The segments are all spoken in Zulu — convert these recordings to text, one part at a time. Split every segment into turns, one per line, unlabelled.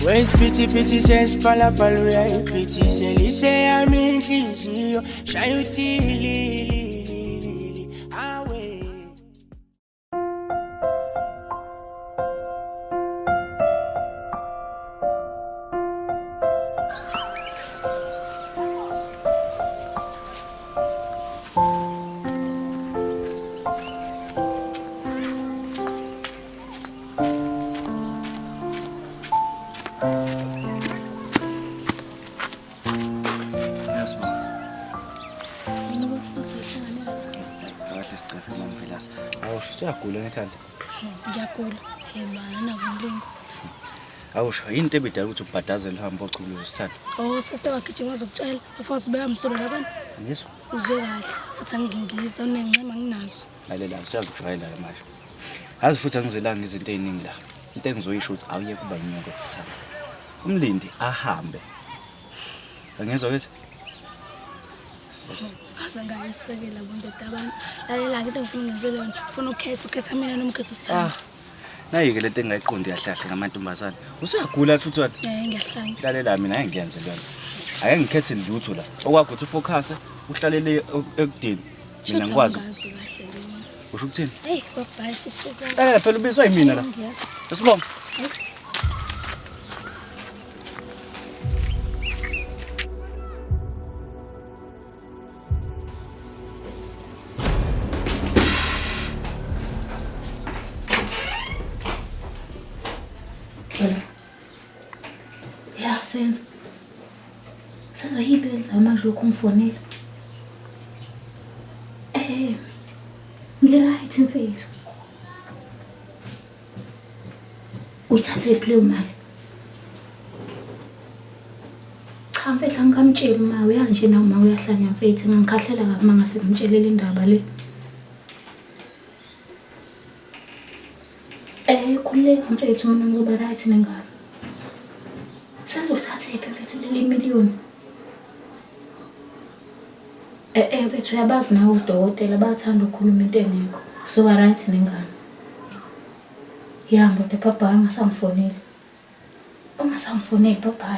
Where's pity says palapalo pity selise aminhliziyo shayuthili awe.
Siyagula ngekhanda.
Ngiyagula. Mana nakumlingo.
Awusho yini into ebidala ukuthi ubhadazele uhambo ochukulo usithanda?
Oh, sefika wagijima uzokutshela. Afose sibeka umsolo labantu.
Ngizwa.
Uzwe kahle. Futhi angingiza unencema nginazo.
Lalela usiyazijwayela manje. Yazi futhi angizelanga izinto eziningi la. Into engizoyisho ukuthi awuye kuba inyoko kusithanda. Umlindi ahambe. Angezwa ukuthi?
Ngayisekela bonke abantu. Lalela ke into ngifuna ngenzele yona. Ufuna ukhetha mina noma ukhetha usithanda.
Nayi-ke lento engayiqondi yahlahle ngamantombazane. Usuyagula futhi wena?
Ngiyahlanya.
Lalela mina angiyenze lona. Ake ngikhethe lutho la. Okwakho ukuthi ufocus uhlalele ekudini. Mina ngikwazi. Usho ukuthini?
Hey, bye futhi.
Lalela phela ubizwa yimina la. Sibonga.
Ya, senzo yibenza manje lokhu ngifonela. Ngiright mfethu. Uthathe iplay mali. Cha mfethu angikamtsheli ma uyazi nje nawe ma uyahlanya mfethu ngikhahlela kabi mangase ngimtshelele indaba le. Khuleka mfethu mina ngizoba right nengane. Senzothatha iphi mfethu leli million? Mfethu uyabazi nawe udokotela bathanda ukukhuluma into engekho. Soba right nengane. Yambo de papa angasamfoneli. Ungasamfoneli papa.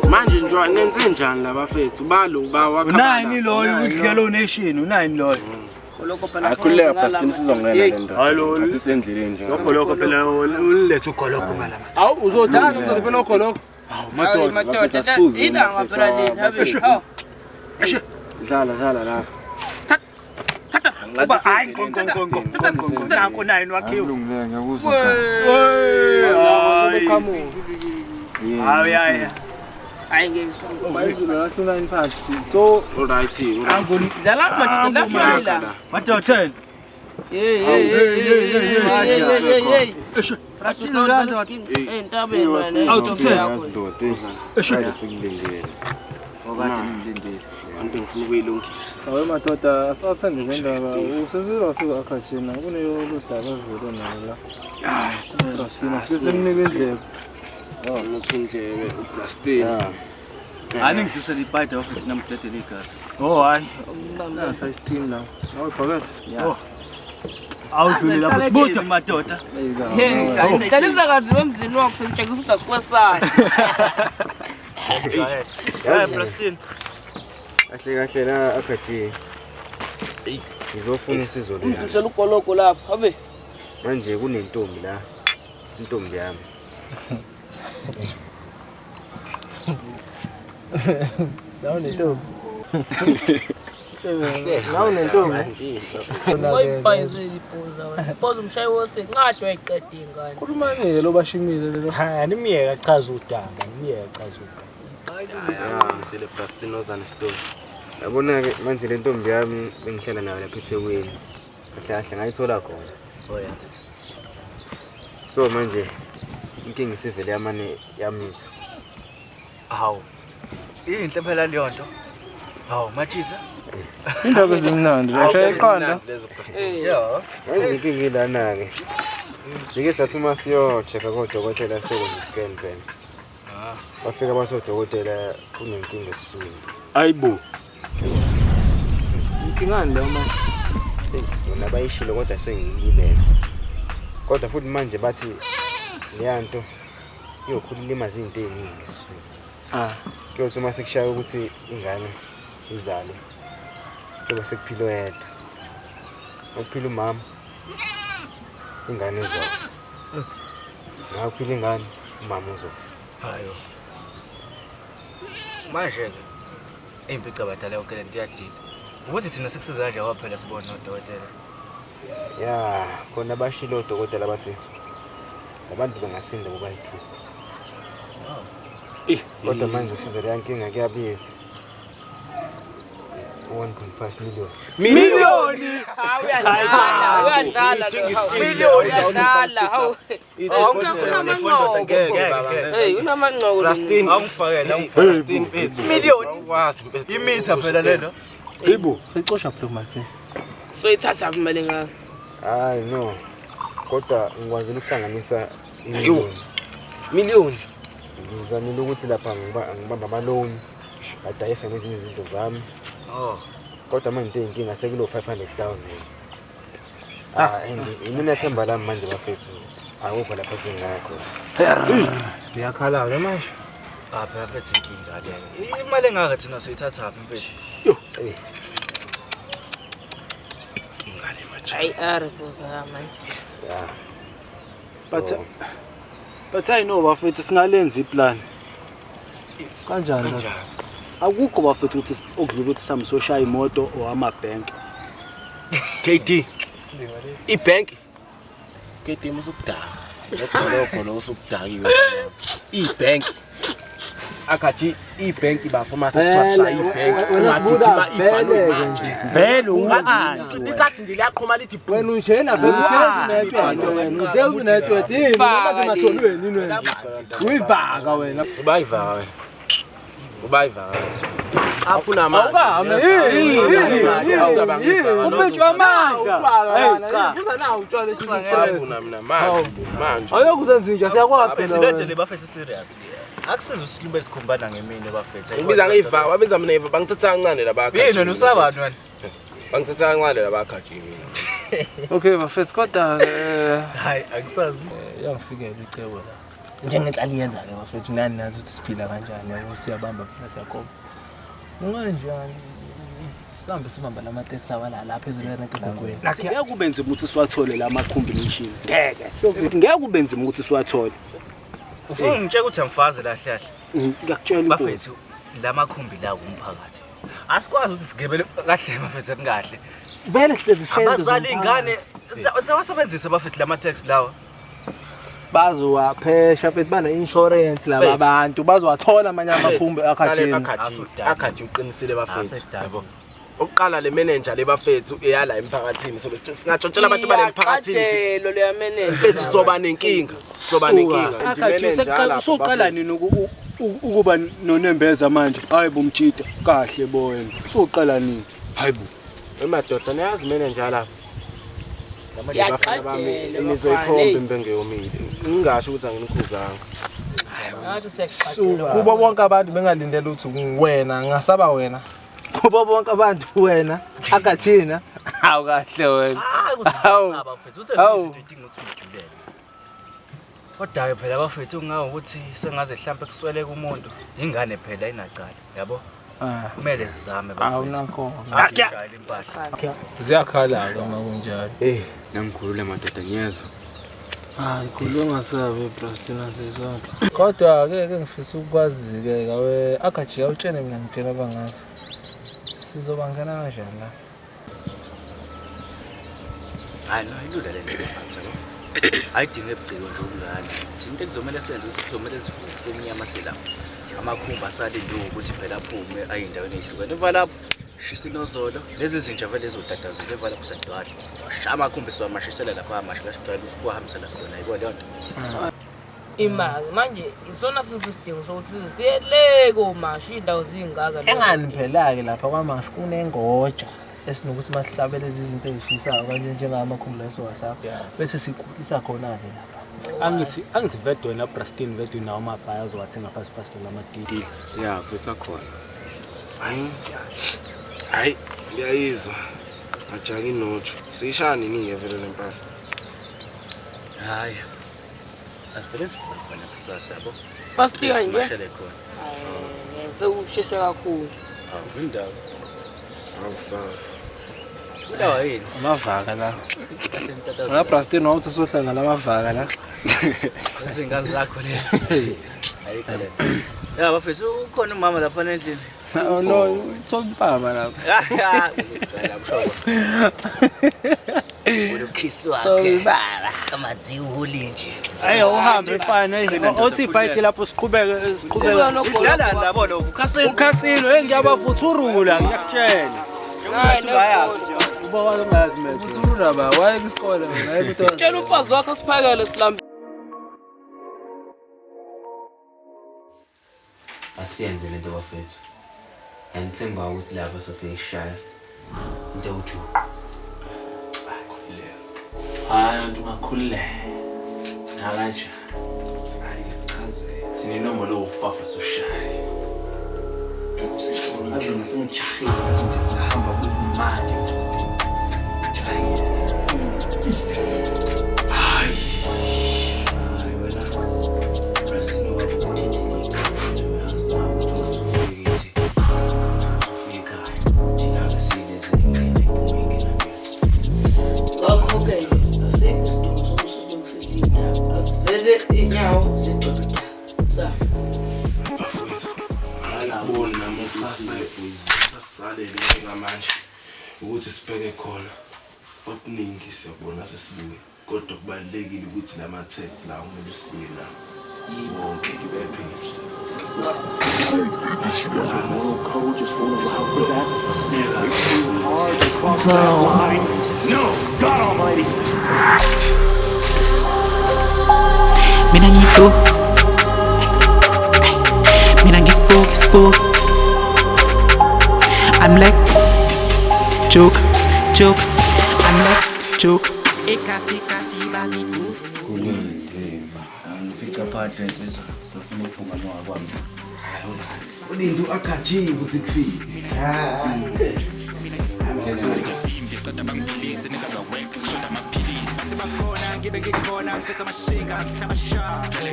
Manje njwa nenze njani la bafethu balo bawakha
unani loyo uhlelo nation unani loyo
lokho phela akhuleka plastin sizongena lento
hallo
athi sendleleni nje
lokho phela ulethe ukholo ngala
awu uzodlala mntwana phela ukholo
awu madoda
idanga phela leni habe hawu dlala la
Uba hayi nkonkonkonkonkonkonko nanko nayo wakhiwe
ulungile ngiyakuzwa
hayi
hayi ngeke bayizulu lahlula inphathi so alright
angoni
dlala madoda
madoda
hey
Prastino lando
entabeni
sikulindele
obade ngilindele
antu ngifuna ukuyilungisa
awe madoda asathande ngendaba usezizofika akhathina kuneyo lodaba zelo nalo la Prastino sesemnika indlebe
uphindlebe uPlastin
ani ngidlusela ipayda office namdedela igazi
hayi nasa isiteam la awu phakathi
awudluli lapho sibuda madoda
dlalisa kanzima emzini wakho semtshengisa ukuthi asikwesana
hey Prastino
kahle la akhathi ngizofuna isizo lami
ngizela ugoloko lapha habe
manje kunentombi la intombi yami
lawo nentombi lawo nentombi
Wayibhayizwe ipoza wena. Ipoza umshayi wose nqadi wayiqeda ingane.
Khulumanile lo bashimile lelo.
Ha nimiyeka chaza udaba, nimiyeka chaza udaba.
Ngisele Prastino ozana story. Yabona ke manje le ntombi yami bengihlala nayo lapha eThekwini. Kahle ngayithola khona.
Oh ya.
So manje inkinga isivele yamane yamitha.
Hawu. Inhle phela leyo nto. Hawu machisa.
Indaba ezimnandi, ashaya iqanda.
Yeah. Manje inkinga ilana ke. Sike sathi uma siyo-check-a kodokotela sekwenza i-scan phela. Bafika basodokotela kunenkinga esiswini.
Hayibo. Inkingani leyo manje?
Bona bayishilo kodwa sengiyilibele. Kodwa futhi manje bathi leyanto iyokhululimaza izinto eziningi esiswini. Kuyothi uma sekushaya ukuthi ingane izale. Kuba sekuphilo yedwa. Ukuphila umama ingane izofa. Ukuphila ingane umama uzofa.
Hayo. Manje ke impica badala yonke lento iyadila. Ukuthi thina sekusiza kanje kwaphela sibona udokotela.
Ya, khona bashilo odokotela bathi abantu bangasinda kuba yithu. Kodwa manje usizo leyankinga kuyabiza. 1.5 million.
Million! Uyadala. Hawu. Hey, unamanqoko.
Plastin awungifakela, Plastin phethu. Million. Wazi mfethu. Imitha phela lelo.
Hayibo, sicosha phela manje.
So ithatha imali ngaka.
Hayi no. Kodwa ngikwazi ukuhlanganisa
Million.
ngizamile ukuthi lapha ngibamba ama-loan adayisa nezinye izinto zami. Kodwa manje into eyinkinga sekulo 500,000. And imina themba lami manje bafethu akukho lapha sengakho.
Ngiyakhala-ke manje.
Phela phethu inkinga le. Imali engaka thina soyithatha phi mfethu?
Hayi arifuzama manje.
But I know bafethu singalenza iplan. Kanjani? Akukho bafethu ukuthi okudlula ukuthi sami soshaya imoto or ama-bank.
KD. I-bank. KD musukudaka. Lokho lo usukudaka i-bank. Akathi i-bank bafuma sathwasha i-bank. Ungadudima ibhalo manje.
Vele ungani.
Lisathi ngiliyaqhoma lithi
Wena unjena vele uphezulu wena. Uje unetwet yini noma zingatholweni yini wena. Uyivaka wena.
Ubayivaka wena. Ubayivaka. Afuna manje.
Uphethe amandla. Hey cha. Uza nawo utshwala
Afuna mina manje.
Ayokuzenza nje siyakwazi phela.
Lento le bafethu serious. Akusiza ukuthi libe sikhumbana ngemini bafethu.
Ngibiza ngiyivaka, wabiza mina yiva bangithatha kancane labakha.
Yini wena usabani wena?
Bangithatha kancane labakha nje mina.
Okay bafethu kodwa
Hayi akusazi.
yangifikela icebo la. Njengenhlali yenza ke bafethu nani nathi ukuthi siphila kanjani yabo siyabamba phela siyakhoma. Unganjani? Sihambe sibamba lama taxi awala lapha phezulu eNkangweni. Ngeke kube nzima ukuthi siwathole lama combination. Ngeke. Ngeke kube nzima ukuthi siwathole.
Ufuna ngitshela ukuthi angifaze la hlahle.
Ngiyakutshela
Bafethu lamakhumbi la kumphakathi. Asikwazi ukuthi sigebele kahle bafethu kahle.
vele hlezi shenze.
Abazali ingane sewasebenzisa bafethu lama tax lawa.
Bazowaphesha futhi bana insurance laba abantu bazowathola amanye amakhumbi akhathini.
Akhathi uqinisile bafethu yabo. Oqala le manager le bafethu eyala emphakathini so singatshontshela abantu bale emphakathini
lo le manager
bafethu soba nenkinga
akhathi seqala usoqala nini ukuba nonembeza manje hayibo umtshita kahle boyena usoqala nini hayibo
emadoda niyazi manager lapha bafana bami nizoyikhomba impengeyomile ngingasho ukuthi anginikhuzanga
ngathi sekuqhathela
kuba bonke abantu bengalindela ukuthi wena ngasaba wena kuba bonke abantu wena akathina hawu kahle wena
Usaba bafethu uthi izinto edinga ukuthi ujulele. Kodwa phela bafethu ngawo ukuthi sengaze mhlambe kusweleka umuntu ingane phela inacala yabo. Kumele sizame bafethu.
Awunakho.
Ngiyashayela impahla.
Ziyakhala ke uma kunjalo.
Nangikhulule madoda ngiyezwa.
Hayi khuluma sabe Plastina sisonke. Kodwa ke ngifisa ukwazi ke ngawe akaji awutshene mina ngitshela abangazi. Sizobangena kanjani la?
Hayi no ilula le nto phansi yabo. Ayidinge ebugciko nje ubungane. Into ekuzomela senze ukuthi kuzomela sivuke kusemnyama selapha. Amakhumba asalinde ukuthi phela aphume ayindaweni ezihlukene. Eva lapho shisinozolo lezi zinja vele ezodatazela eva lapho sadwala. Shaya amakhumba siwamashisela lapha amasha la sijwayele ukuhambisela khona yebo leyo nto.
imali manje isona sisidingo sokuthi siyeleko mashi indawo zingaka
Engani phela ke lapha kwamasha kunengoja. esinokuthi masihlabele lezi zinto ezishisayo kanje njengamakhumbulo esiwasapho bese siqhutisa khona-ke lapha.
Angithi vede wena Brastin vede nawo amabhaya azowathenga fast lamadili.
Ya mfethu akhona. Hayi ngiyayizwa. Ajaki nojo. Sishaya nini vele lempahla?
Hayi. Asivele sivuka khona kusasa yabo.
Fast kanje.
Simashele khona.
Sewusheshe kakhulu.
Hawu indawo.
Awusafi.
Indawo yini?
Amavaka la. Wena Brastin wawuthi sohlanga lamavaka la.
Izingane zakho le. Hayi kale. Ya bafethu ukhona umama lapha endlini.
No, Tompama lapha.
Jwayela mshoba. Ulokhisi wakhe. Kamazi uholi nje.
Hayi uhambe fine. Othi ibhayidi lapho siqhubeke.
Idlala ndabona ukhasini.
Ukhasini ngiyabavuthurula ngiyakutshela.
Ngathi bayazi.
Uba ungazi manje. Vuthurula ba waye kwisikole wena ayibutho.
Tshela umfazi wakho siphakele silambe.
Asiyenze lento bafethu. Ngithemba ukuthi lapha sofike ishaya into uthu. Hayi antu ngakhulile. Nakanje. Hayi chaze. Thina inombolo yokufafa soshaya. Azona sengijahile nje sihamba kumandi. Hayi. Hayi wena. Brastin
inyawo zidoda sa
Bafethu. Bona sasale ngamanje ukuthi sibheke khona. Okuningi siyabona sesibuye. Kodwa kubalekile ukuthi lama texts la kumele sibuye nawo. Wonke ibephishwe.
No, God Almighty.
Mina ngito Mina ngispoke I'm like joke I'm like joke Ekasi bazi
Kulindima. Angifika phandle insizwa. Sifuna ukuphuma noma kwami.
Ulindu akajiwe ukuthi kufike.
Bakhona ngibe ngikhona ngiphethe amashinga ngihlabasha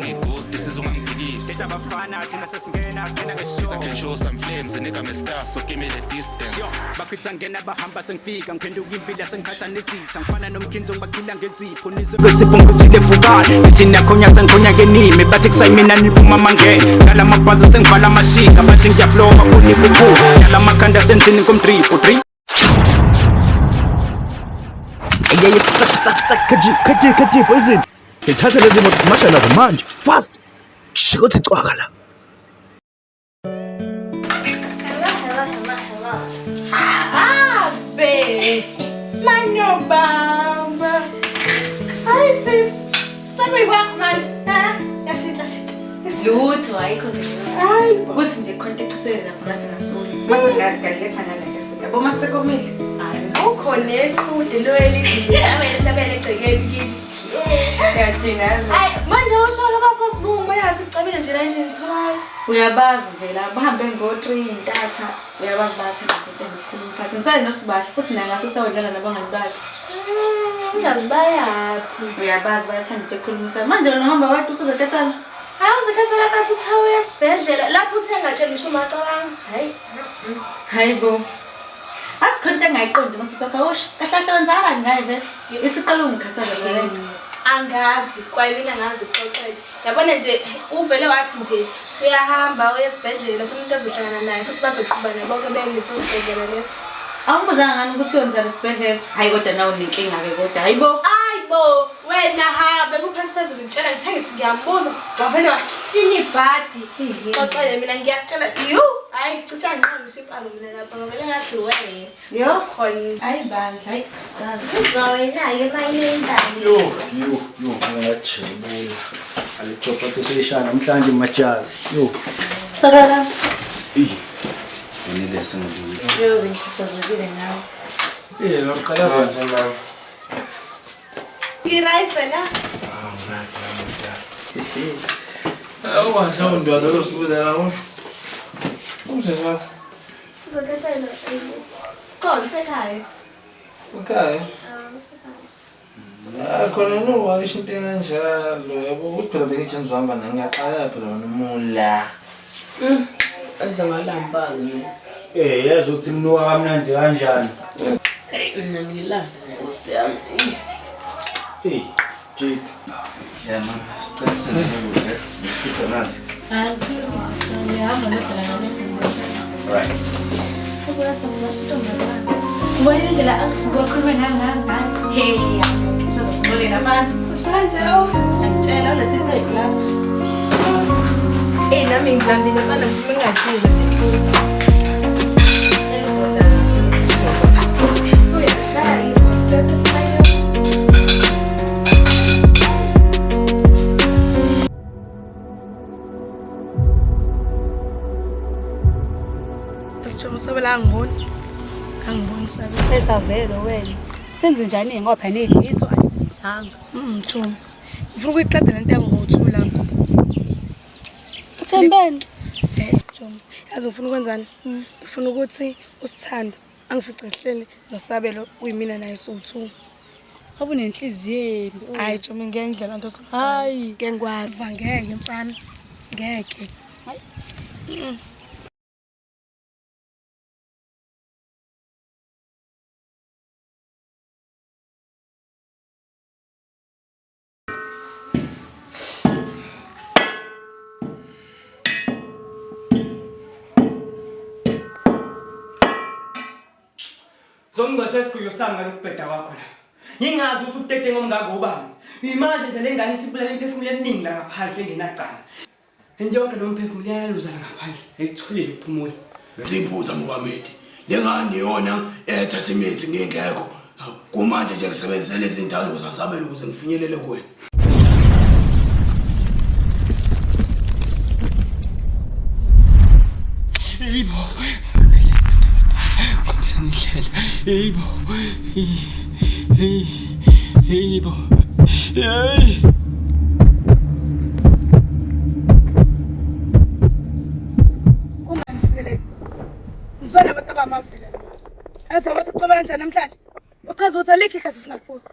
ngeghost sizongangiphilisa letha abafana thina sesingena singena ngeshiza can show some flames nigga mestar so give me the distance bakhitha ngena bahamba sengifika ngiphenduka impilo sengiphatha nezitha ngifana nomkhinzo ngibakhila ngezipho nizo ngesipho ngikuthile vukana ngithi nakhonya sengikhonya kenimi bathi kusayimina niphuma mangene ngala mabhaza sengivala amashinga bathi ngiyaflowa kunikukhulu ngala makhanda senzini komdripo 3
Kaji poison. Ngithatha lezi moto masha nazo manje. Fast. Shikothi cwaka la.
Be. Manyo bamba. Hi sis. Sabe work manje. Yasita.
Lutho ayikho nje.
Hayi.
Kuthi nje contact kusele lapha ngasengasuli. Mase ngagaletha ngale. Yabo masekomile.
Ukhona eqhude lo elizini. Sabele egcekeni kimi.
Yadina yazi.
Hayi manje ushola bapha sibumo ngathi ucabile nje la endlini thulayo.
Uyabazi nje la bahambe ngo3 intatha. Uyabazi bathanda into engikhuluma phansi. Ngisale nosibahla futhi naye ngathi usawudlala nabangani bakhe.
Uyazibayaphi?
Uyabazi bayathanda into ekhulumisa. Manje wena uhamba wathi ukuzekethana.
Hayi uzekethana kathi uthawe esibhedlela lapho uthenga nje ngisho macabanga.
Hayibo. Asikhonto engayiqondi ngosisakha washo. Kahle wenzakala ngaye vele. Isiqala ungikhathaza ngale.
Angazi kwayimina ngazi xoxele. Yabona nje uvele wathi nje uyahamba uyesibhedlela khona umuntu azohlangana naye futhi bazoqhubana bonke bengiso sibhedlela leso.
Awubuzanga ngani ukuthi uyenzala esibhedlela? Hayi kodwa nawo unenkinga ke kodwa. Hayibo.
Ayibo wena hambe kuphansi phezulu ngitshela ngithe ngithi ngiyambuza wavele wahlinya ibhadi. Xoxele mina ngiyakutshela you hayi cisha nqangisho ipalo mina lapha ngavele ngathi wena.
Yo
khona
hayi bandla hayi sazi.
Uzwa wena ke mayile intando.
Yo ngiyajabula. Alichopa tusishana namhlanje majazi. Yo.
Sakala.
Nilese ngidlule.
Yo ngikhathazekile nawe.
Ngiyaqala sathi mama.
Right wena?
Ngathi namuhla. Awasawundi wazosibuza kamusho. Umsezwa.
Uzokhethela khona sekhaya.
Okay. Khona nowasho into enganjalo yabo ukuthi phela bengitshe ngizohamba ngiyaqala phela nomula.
Azengalambazi.
Yazi ukuthi kunuka kamnandi kanjani.
Mina ngilava Nkosi yami.
Hey, Jake.
Yeah man, sicela senze lokho. Ngisifitha nani?
Ngiyahamba nodala ngesinto.
Right.
Ukwazi ngingashintombazana. Ngibona indlela akusuka khuluma nangayo. Hey, sizokubolela manje. Usanje ngiyatshela ulethe break lapho.
Nami ngilambile mfana ngifuna ngadlula. So yashaya, sesifaya. Sithomo sabela angiboni. Angiboni sabe.
Esavelo wena. Senze njani ngoba nedliso ayisithanga.
Thomo. Ngifuna ukuyiqeda lento yabo ngo2 lapho.
Uthembeni.
Thomo. Yazi ngifuna ukwenzani? Ngifuna ukuthi usithanda angifice ngihlele nosabelo uyimina naye so2.
Abu nenhliziyo embi.
Hayi Thomo ngeke ngidlela nto so.
Hayi,
Ngeke ngwava ngeke mfana. Ngeke. Hayi.
Zomngcwese sikuyo sanga lokubheda kwakho la. Ngingazi ukuthi utete ngomngako ubani. Imanje nje lengane isiphula imphefumulo eminingi la ngaphandle engenacala. Enjonke lo mphefumulo uyaluza la ngaphandle. Ekutholile ukuphumula.
Ngiziphuza Mohammed. Lengane yona ethatha imithi ngingekho. Kumanje nje ngisebenzisa lezi zindawo zasabela ukuze ngifinyelele kuwena.
Yibo. Komsanihlela. Yibo. Yibo. Hey.
Ngizona abantu abamavila. Athi wathi ucela kanjani namhlanje? Uchaza ukuthi alikho ikhathi singaphuza.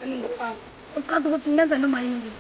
Aningifanga. Uchaza ukuthi ngenza noma yini.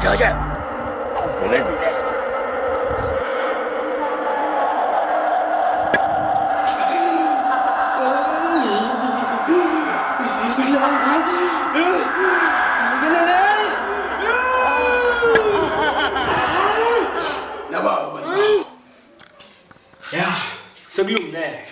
George, awusebenzile.
Ya, sekulungile.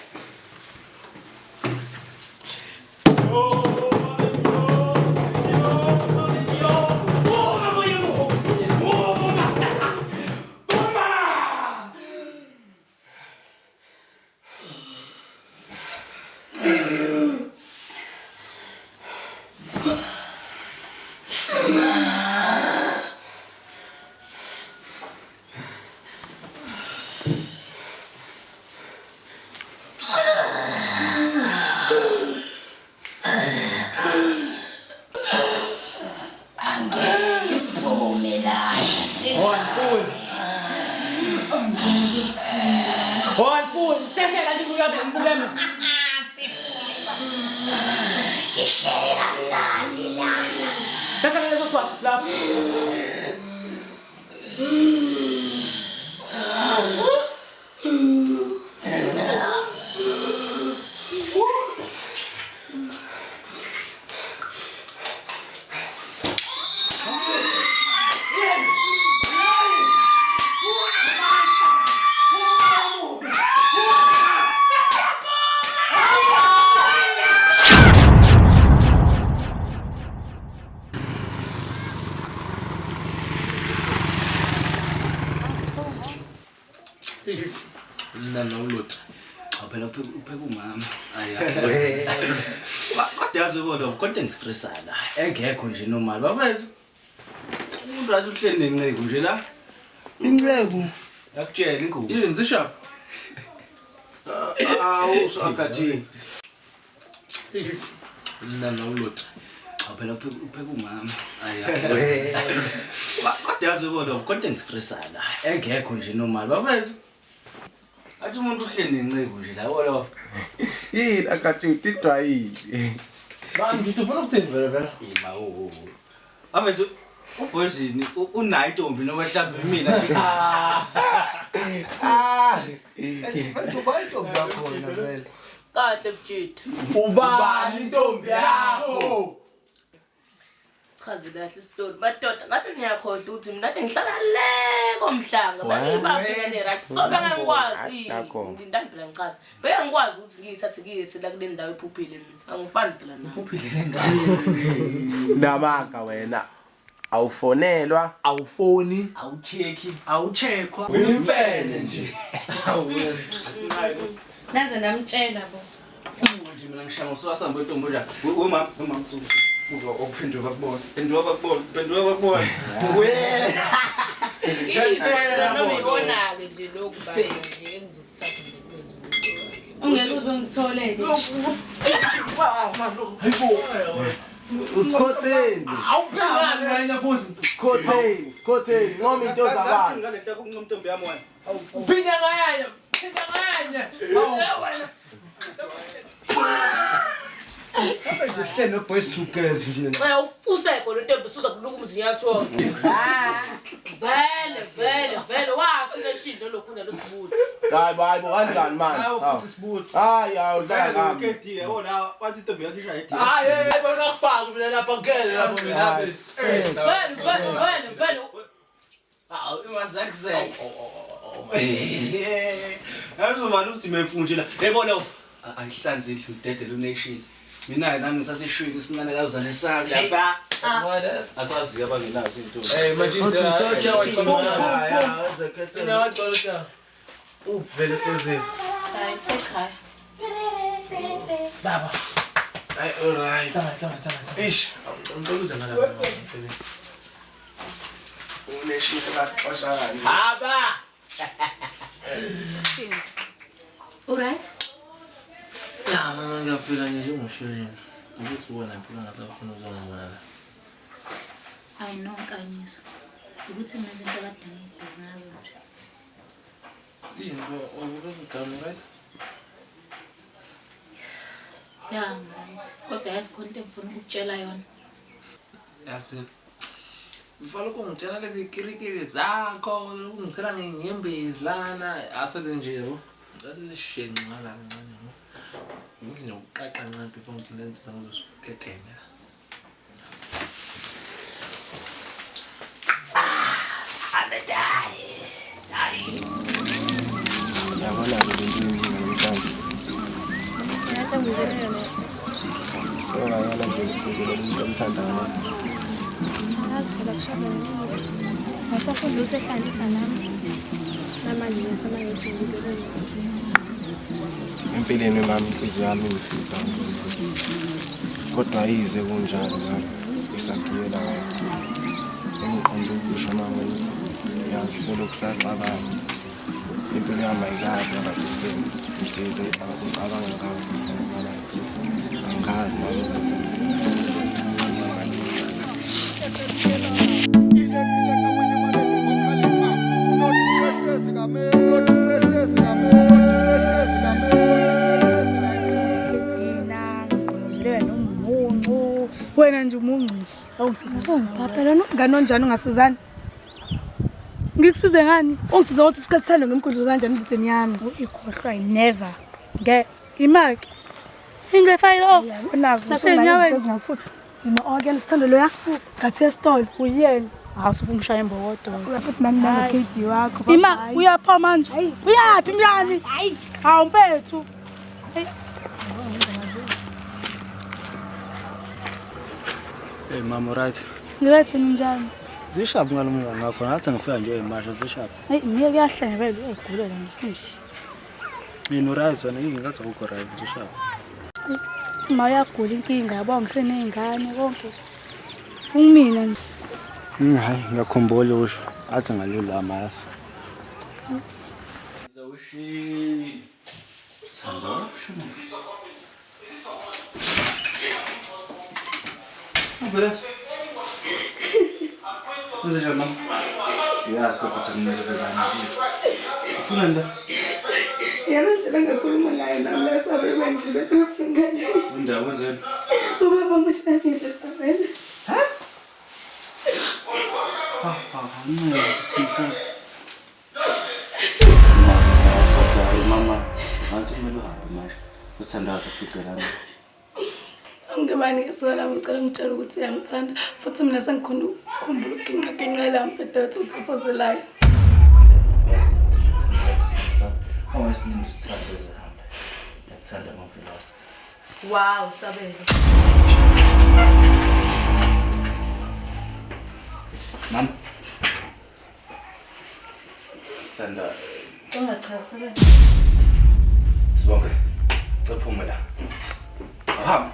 Lina nokulutha. Phela upheka umama. Ayazi. Kodwa yazi kodwa content stressa la. Engekho nje normal. Bafethu. Umuntu wathi uhleli nenceku nje la. Inceku. Yakutshela inkuku. Yini zishapha? Awu shakathi. Lina nokulutha. Phela upheka umama. Ayazi. Kodwa yazi kodwa content stressa la. Engekho nje normal. Bafethu. Athi umuntu uhleli nenceku nje la wala.
Yini akathi utidwa yini?
Manje ufuna ukuthini vele?
Ima Afethu uBoyzini unayo intombi noma mhlawumbe mina nje.
Manje bayintombi yakho wena vele.
Kahle Bjita.
Ubani intombi yakho?
Chaze kahle isitori. Madoda ngabe niyakhohle ukuthi mina kade ngihlala le komhlanga. Bengibambile nerat. So bengangikwazi. Ngindandela ngichaza. Bengikwazi ukuthi ngiyithathe ngiyethi la kule ndawo ephuphile mina. Angifani phela na. Ephuphile le ndawo.
Namanga wena. Awufonelwa, awufoni,
awucheckwa.
Uyimfene nje.
Naze namtshela bo.
Nje mina ngishaya ngosasamba intombi nje. Umama msuku. Uphendula bakubona.
Ngiyithwala noma ikonake nje lokhu bani nje engizokuthatha ngikwenza.
Ungeke uzongitholele.
Uskhotheni.
Awuphezani wena futhi.
Skotheni. Ngoma into zabantu.
Ngale nto kunqumntombi yami wena.
Uphinda ngayanya.
Wena.
Nje sihlele no boys two girls nje.
Xa ufuseko lo ntombi suka kuluka umzini yakho. Vele wafuna ishindo lokhu nalosibulo.
Hayi kanjani man?
Futhi sibuthi.
Hayi awudlala ngami.
KD yona wathi intombi yakho ishaya ithi.
Hayi bona kufaka mina lapha ngeke lapho mina.
Vele.
Awu imazakuzeke. Yazo manje uthi memfunje la. Yebona ayihlanzile udedele unation. Mina nami ngisathi ishwiki isincane kazana esaka lapha. Asazi abangenazo into.
Manje socha wayicela.
Ezekhethe.
Ngiyacela.
Uvele hlezeni.
Hayi sekhaya.
Baba.
Hayi alright.
Tama.
Ish.
Ngicela ngala.
Unation kasixoshana.
Haba.
Alright.
Ya mama ngiyafika nje ngishilo. Ukuthi wona impilo ngasafuna uzongibona la.
I know Kanyiso. Ukuthi ngezinto kade ngibhizi ngazo nje.
Yini ukuzogama right?
Yeah, right. Kodwa yasikhonto ngifuna ukutshela yona.
Yasi. Mfalo kungitshela lezi kirikiri zakho, ungithela ngembezi lana, asaze nje yabo. Ngathi sishenqa ngala kancane. Ngithi nokuqaqa kancane before ngithi lento ngizosuketenya.
Yabona ke into namhlanje.
Ngiyathokozela.
Sewona yona nje ukugcina umuntu omthandayo.
Yazi phela kushada ngithi. Awusafunda usehlanzisa nami. Namanje ngisamanye ngithunguzele.
Empeleni mami inhliziyo yami ngifika kodwa yize kunjalo mami isagiyela wena engiqonde ukusho mama ukuthi yazi selokusaxabana impilo yami ayikazi abadiseni ngihlezi ngicabanga ngawo kusona mama angazi mama ukuthi
wena nje umuncu nje awungisiza songiphaphela nomngane onjani ungasizani ngikusize ngani ungisiza ukuthi isikhathi salo ngemkhondo kanjani endlini yami ikhohlwa never imaki ingefayilo nasenyaweni ezingafuni mina organ sithando loya ngathi esitolo uyena awusufuna umshaya imbokodo uyafuthi nami nalo KD wakho ima uyapha manje uyapi mlani hawu mfethu
Hey mama right.
Ngirathi njani?
Zishaphi ngalomngane ngakho ngathi ngifika nje emasha zishaphi.
Hey miye kuyahlangabela uyayigulela nje.
Mina uright wena ngingathi akukho right zishaphi.
Uma uyagula inkinga yabo ngihle nezingane konke. Ungimina nje.
Hayi ngiyakhumbula usho athi ngalulama yasi.
Zawushi. Sanda. Abela. Nje jama. Yazi ukuthi kumele bebani. Ufuna nda?
Yena ndlela ngakhuluma naye nami lesabe wendle ngade.
Indawo wenzeni?
Ubaba ngishayile sabela.
Mama, nanti kumele uhambe manje. Usithandaza kuficelana.
Ngibani ngisona ngicela ngitshela ukuthi uyangithanda futhi mina sengikhona ukukhumbula ukinqa lami bedethu uthopozelayo.
Awasiningi sithathe ezihamba. Yathanda amafilasi.
Wow, Sabelo.
Mama. Sanda.
Ungachaza.
Sibonke. Sophuma la. Ahamba.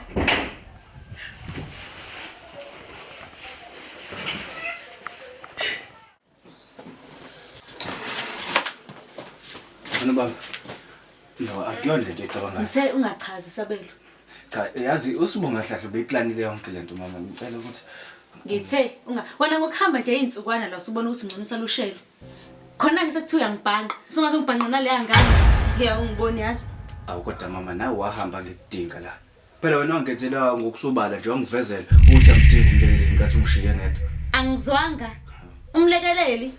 Baba. No, akuyona lento ecabanga.
Ngithe ungachazi Sabelo.
Cha, yazi usibonga hlahle beyiplanile yonke lento mama. Ngicela ukuthi
Ngithe wena ngokuhamba nje izinsukwana la usubona ukuthi ngcono usalushelo. Khona ke sekuthiwa uyangibhanqa. Usungaze ngibhanqa naleya ngane. Hiya ungiboni yazi.
awu kodwa mama nawe wahamba ngikudinga la. Phela wena ungenzela ngokusobala nje wangivezela ukuthi amdingi umlekeleli ngathi ungishiye ngedwa.
Angizwanga. Umlekeleli.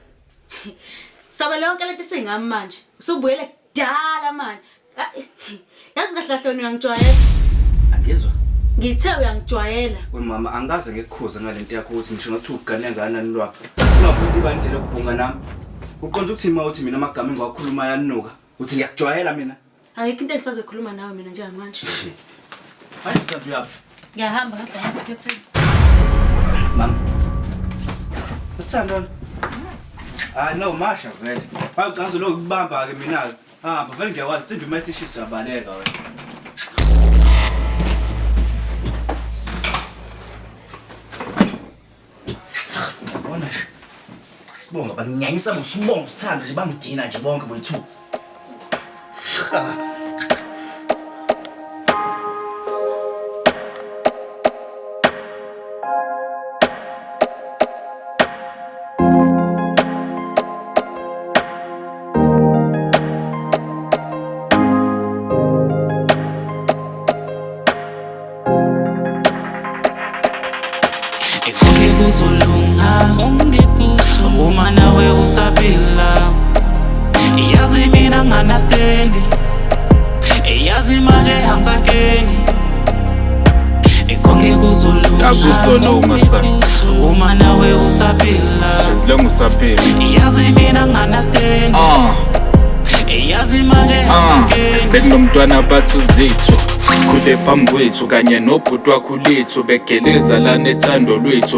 Sabelo yonke lento singami manje. Usubuyele kudala manje. Yazi kahlahloni uyangijwayela.
Angizwa.
Ngithe uyangijwayela.
Mama angaze ngikukhuza ngalento yakho ukuthi ngisho ngathi ugane kanani lwakho. Ungabuyi bandlela lokubhunga nami. Uqonda ukuthi ima uthi mina amagama engiwakhuluma yanuka. Uthi ngiyakujwayela mina.
Ayikho into engisazokhuluma nawe mina njengamanje.
Hayi sithathu yaphi?
Ngiyahamba ngahla ngasekhetheni.
Mama. Usithandana? No masha vele. Bayicanzo lokubamba ke mina. Hamba vele ngiyakwazi Tsimbi mayisishisa yabaleka wena. Yabona nje. Sibonga banginyanyisa busibonga usithanda nje bangidina nje bonke boyithu.
Kuzolunga ungekuso uma nawe usaphila yazi mina nganastendi yazi manje hangisakeni konke kuzolunga uma nawe usaphila
As usaphila
yazi mina nganastendi yazi manje hangisakeni
bekunomntwana bathu zethu khule phambi kwethu kanye nobhuti wakho lethu begeleza lana ethando lwethu